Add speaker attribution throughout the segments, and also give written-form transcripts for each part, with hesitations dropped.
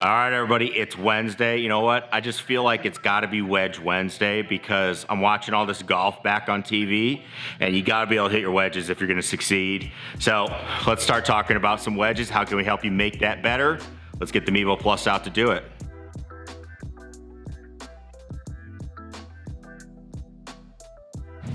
Speaker 1: All right, everybody, it's Wednesday. You know what? I just feel like it's got to be Wedge Wednesday because I'm watching all this golf back on TV, and you got to be able to hit your wedges if you're going to succeed. So let's start talking about some wedges. How can we help you make that better? Let's get the Mevo Plus out to do it.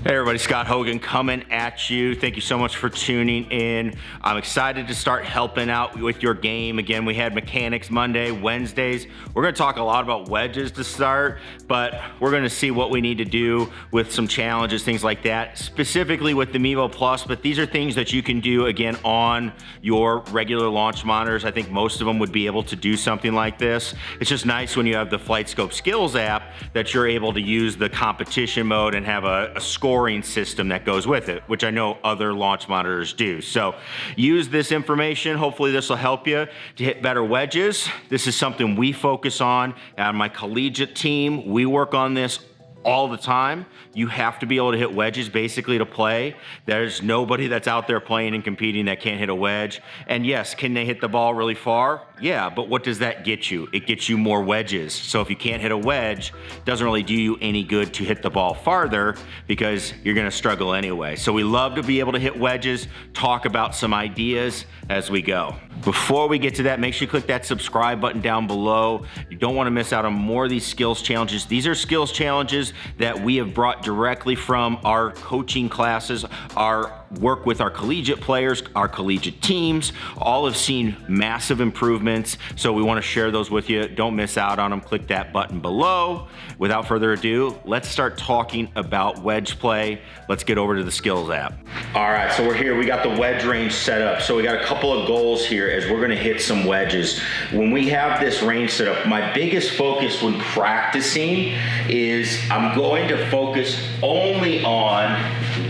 Speaker 1: Hey everybody, Scott Hogan coming at you. Thank you so much for tuning in. I'm excited to start helping out with your game. Again, we had Mechanics Monday, Wednesdays. We're gonna talk a lot about wedges to start, but we're gonna see what we need to do with some challenges, things like that, specifically with the Mevo Plus, but these are things that you can do, again, on your regular launch monitors. I think most of them would be able to do something like this. It's just nice when you have the FlightScope Skills app that you're able to use the competition mode and have a scoring system that goes with it, which I know other launch monitors do. So use this information. Hopefully this will help you to hit better wedges. This is something we focus on my collegiate team. We work on this all the time. You have to be able to hit wedges basically to play. There's nobody that's out there playing and competing that can't hit a wedge. And yes, can they hit the ball really far? Yeah, but what does that get you? It gets you more wedges. So if you can't hit a wedge, it doesn't really do you any good to hit the ball farther because you're gonna struggle anyway. So we love to be able to hit wedges, talk about some ideas as we go. Before we get to that, make sure you click that subscribe button down below. You don't wanna miss out on more of these skills challenges. These are skills challenges that we have brought directly from our coaching classes, our work with our collegiate players, our collegiate teams. All have seen massive improvements, so we want to share those with you. Don't miss out on them. Click that button below. Without further ado, let's start talking about wedge play. Let's get over to the skills app. All right, so we're here. We got the wedge range set up. So we got a couple of goals here as we're going to hit some wedges. When we have this range set up, my biggest focus when practicing is I'm going to focus only on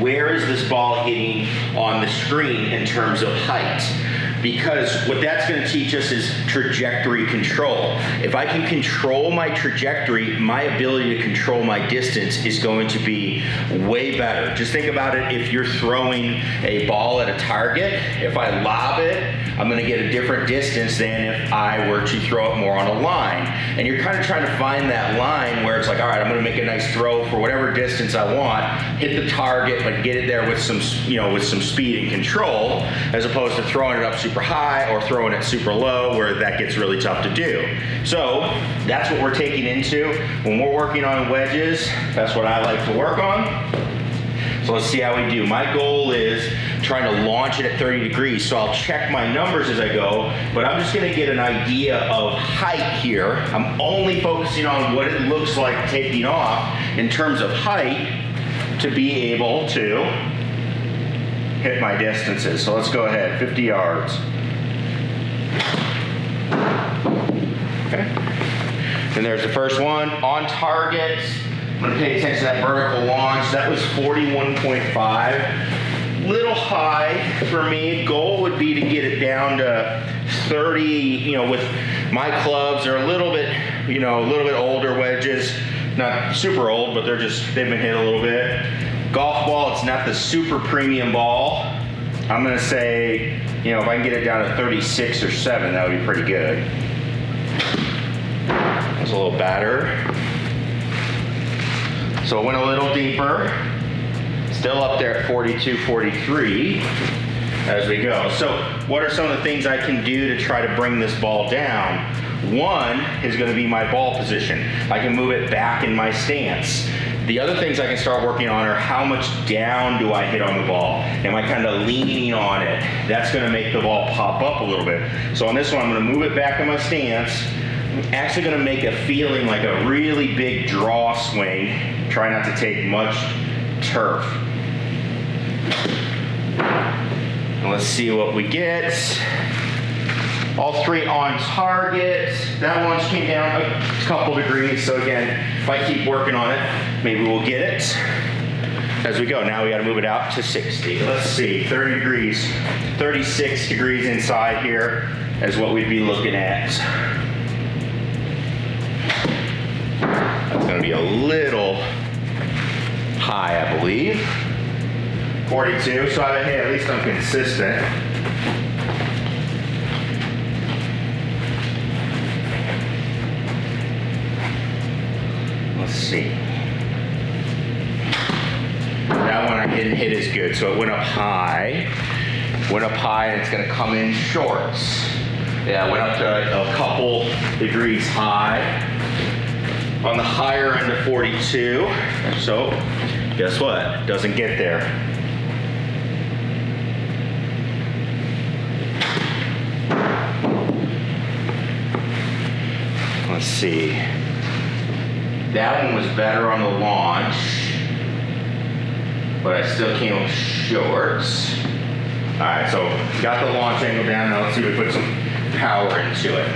Speaker 1: where is this ball hitting on the screen in terms of height. Because what that's going to teach us is trajectory control. If I can control my trajectory, my ability to control my distance is going to be way better. Just think about it if you're throwing a ball at a target. If I lob it, I'm going to get a different distance than if I were to throw it more on a line. And you're kind of trying to find that line where it's like, all right, I'm going to make a nice throw for whatever distance I want, hit the target, but get it there with some, with some speed and control, as opposed to throwing it up super high or throwing it super low where that gets really tough to do. So that's what we're taking into when we're working on wedges. That's what I like to work on. So let's see how we do. My goal is trying to launch it at 30 degrees. So I'll check my numbers as I go, but I'm just gonna get an idea of height here. I'm only focusing on what it looks like taking off in terms of height to be able to hit my distances. So let's go ahead, 50 yards. Okay. And there's the first one, on target. I'm gonna pay attention to that vertical launch. That was 41.5. Little high for me. Goal would be to get it down to 30, with my clubs. They're a little bit, a little bit older wedges. Not super old, but they've been hit a little bit. Golf ball, it's not the super premium ball. I'm gonna say, if I can get it down to 36 or 7, that would be pretty good. That's a little better. So it went a little deeper. Still up there at 42, 43 as we go. So what are some of the things I can do to try to bring this ball down? One is gonna be my ball position. I can move it back in my stance. The other things I can start working on are how much down do I hit on the ball? Am I kind of leaning on it? That's gonna make the ball pop up a little bit. So on this one, I'm gonna move it back in my stance. I'm actually gonna make a feeling like a really big draw swing. Try not to take much turf. And let's see what we get. All three on target. That launch came down a couple degrees. So again, if I keep working on it, maybe we'll get it as we go. Now we got to move it out to 60. Let's see, 30 degrees, 36 degrees inside here is what we'd be looking at. That's going to be a little high, I believe. 42. So hey, at least I'm consistent. see. That one I didn't hit as good, so it went up high. Went up high and it's gonna come in shorts. Yeah, it went up to a couple degrees high. On the higher end of 42. So, guess what? Doesn't get there. Let's see. That one was better on the launch, but I still came up shorts. All right, so got the launch angle down. Now let's see if we put some power into it.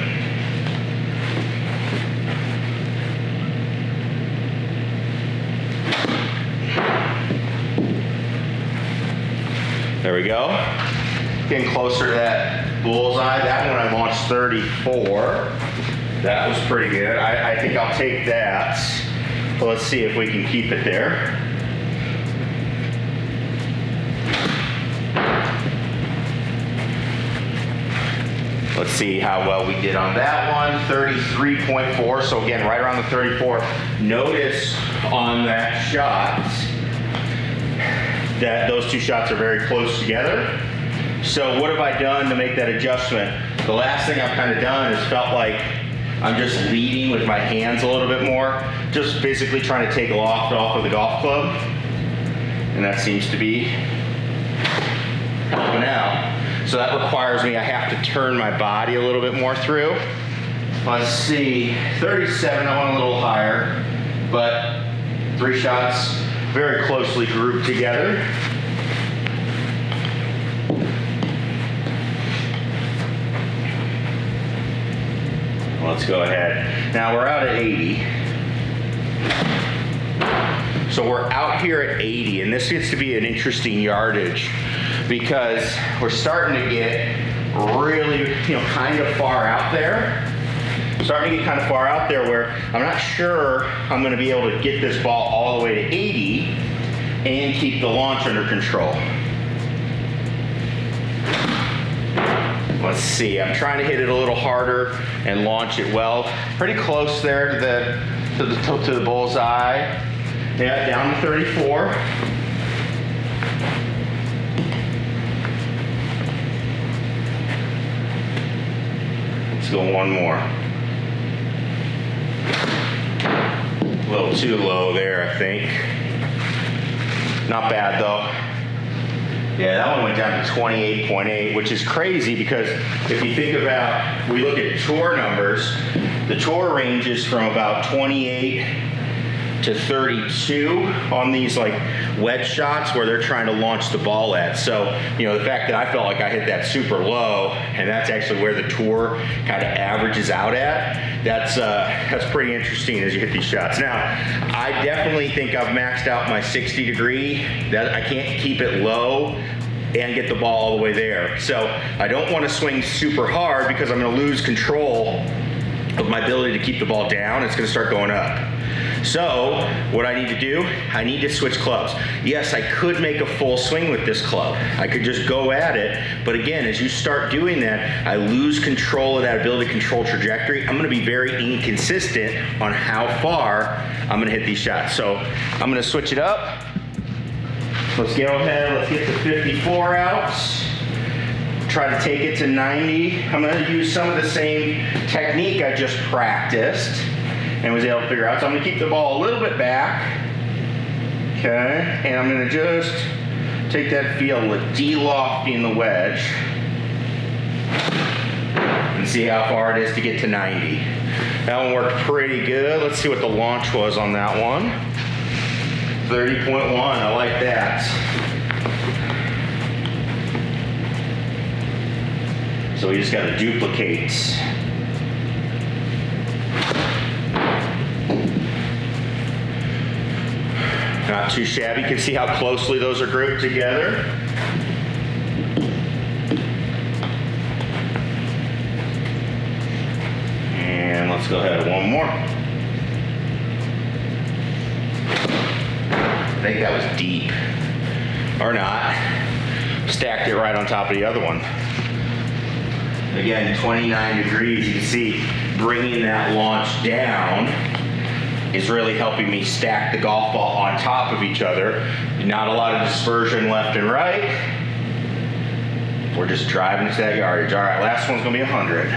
Speaker 1: There we go. Getting closer to that bullseye. That one I launched 34. That was pretty good. I think I'll take that. Well, let's see if we can keep it there. Let's see how well we did on that one. 33.4, so again, right around the 34. Notice on that shot that those two shots are very close together. So what have I done to make that adjustment? The last thing I've kind of done is felt like I'm just leading with my hands a little bit more, just basically trying to take loft off of the golf club. And that seems to be helping out. So that requires me, I have to turn my body a little bit more through. Let's see, 37, I went a little higher, but 3 shots very closely grouped together. Let's go ahead. Now we're out at 80. So we're out here at 80, and this gets to be an interesting yardage because we're starting to get really, kind of far out there. Starting to get kind of far out there where I'm not sure I'm going to be able to get this ball all the way to 80 and keep the launch under control. Let's see, I'm trying to hit it a little harder and launch it well. Pretty close there to the bullseye. Yeah, down to 34. Let's go one more. A little too low there, I think. Not bad though. Yeah, that one went down to 28.8, which is crazy because if you think about, we look at tour numbers, the tour ranges from about 28 to 32 on these like wedge shots where they're trying to launch the ball at. So, the fact that I felt like I hit that super low, and that's actually where the tour kind of averages out at, that's pretty interesting as you hit these shots. Now, I definitely think I've maxed out my 60 degree. That I can't keep it low and get the ball all the way there. So I don't want to swing super hard because I'm going to lose control of my ability to keep the ball down. It's going to start going up. So what I need to do, I need to switch clubs. Yes, I could make a full swing with this club. I could just go at it. But again, as you start doing that, I lose control of that ability to control trajectory. I'm going to be very inconsistent on how far I'm going to hit these shots. So I'm going to switch it up. Let's go ahead, let's get the 54 out. Try to take it to 90. I'm going to use some of the same technique I just practiced and was able to figure out. So I'm going to keep the ball a little bit back. Okay, and I'm going to just take that feel with de-lofting the wedge and see how far it is to get to 90. That one worked pretty good. Let's see what the launch was on that one. 30.1, I like that. So we just got to duplicate. Not too shabby. You can see how closely those are grouped together. And let's go ahead, one more. I think that was deep. Or not. Stacked it right on top of the other one. Again, 29 degrees. You can see bringing that launch down is really helping me stack the golf ball on top of each other. Not a lot of dispersion left and right. We're just driving to that yardage. All right, last one's gonna be 100.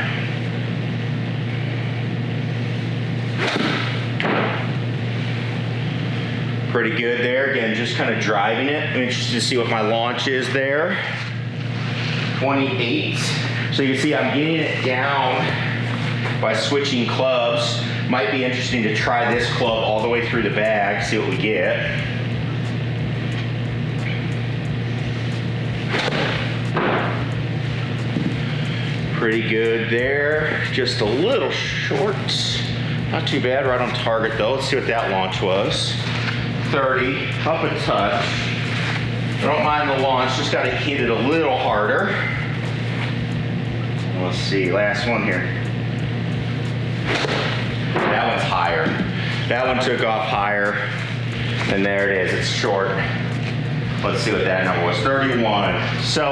Speaker 1: Pretty good there. Again, just kind of driving it. I'm interested to see what my launch is there. 28. So you can see I'm getting it down by switching clubs. Might be interesting to try this club all the way through the bag, see what we get. Pretty good there. Just a little short. Not too bad, right on target though. Let's see what that launch was. 30, up a touch. I don't mind the launch, just gotta hit it a little harder. Let's see, last one here. That one's higher. That one took off higher. And there it is, it's short. Let's see what that number was, 31. So,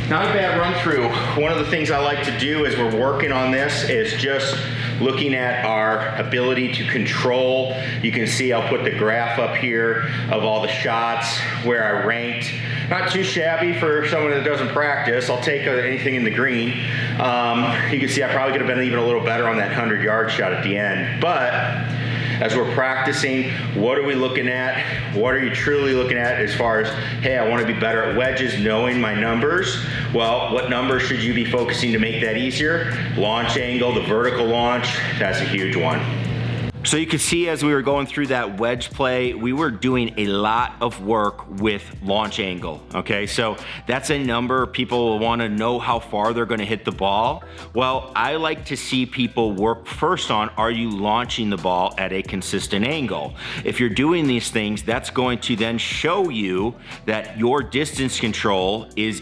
Speaker 1: not a bad run through. One of the things I like to do as we're working on this is just looking at our ability to control. You can see I'll put the graph up here of all the shots, where I ranked. Not too shabby for someone that doesn't practice. I'll take anything in the green. You can see I probably could have been even a little better on that 100-yard shot at the end. But as we're practicing, what are we looking at? What are you truly looking at as far as, hey, I want to be better at wedges, knowing my numbers? Well, what numbers should you be focusing to make that easier? Launch angle, the vertical launch, that's a huge one. So you can see as we were going through that wedge play, we were doing a lot of work with launch angle, okay? So that's a number people want to know how far they're going to hit the ball. Well, I like to see people work first on, are you launching the ball at a consistent angle? If you're doing these things, that's going to then show you that your distance control is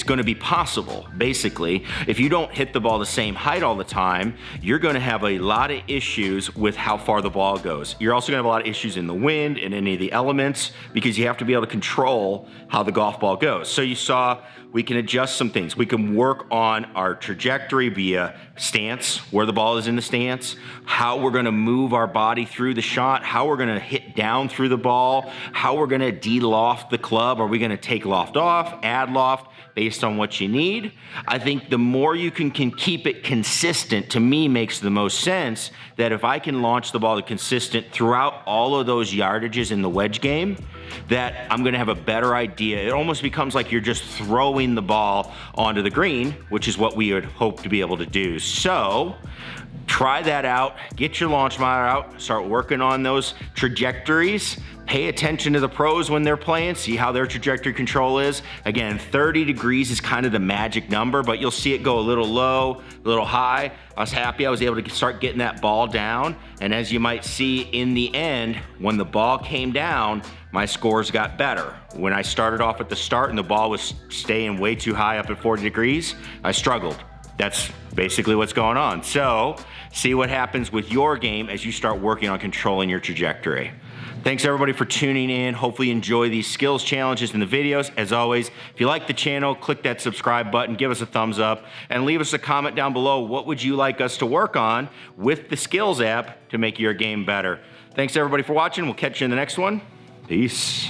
Speaker 1: going to be possible. Basically, if you don't hit the ball the same height all the time, you're going to have a lot of issues with how far the ball goes. You're also going to have a lot of issues in the wind and any of the elements, because you have to be able to control how the golf ball goes. So you saw we can adjust some things. We can work on our trajectory via stance, where the ball is in the stance, how we're going to move our body through the shot, how we're going to hit down through the ball, how we're going to de-loft the club. Are we going to take loft off, add loft, based on what you need? I think the more you can keep it consistent, to me, makes the most sense. That if I can launch the ball consistent throughout all of those yardages in the wedge game, that I'm gonna have a better idea. It almost becomes like you're just throwing the ball onto the green, which is what we would hope to be able to do. So, try that out, get your launch monitor out, start working on those trajectories. Pay attention to the pros when they're playing, see how their trajectory control is. Again, 30 degrees is kind of the magic number, but you'll see it go a little low, a little high. I was happy I was able to start getting that ball down, and as you might see in the end, when the ball came down, my scores got better. When I started off at the start and the ball was staying way too high up at 40 degrees, I struggled. That's basically what's going on. So, see what happens with your game as you start working on controlling your trajectory. Thanks everybody for tuning in. Hopefully you enjoy these skills challenges in the videos. As always, if you like the channel, click that subscribe button, give us a thumbs up, and leave us a comment down below. What would you like us to work on with the Skills app to make your game better? Thanks everybody for watching. We'll catch you in the next one. Peace.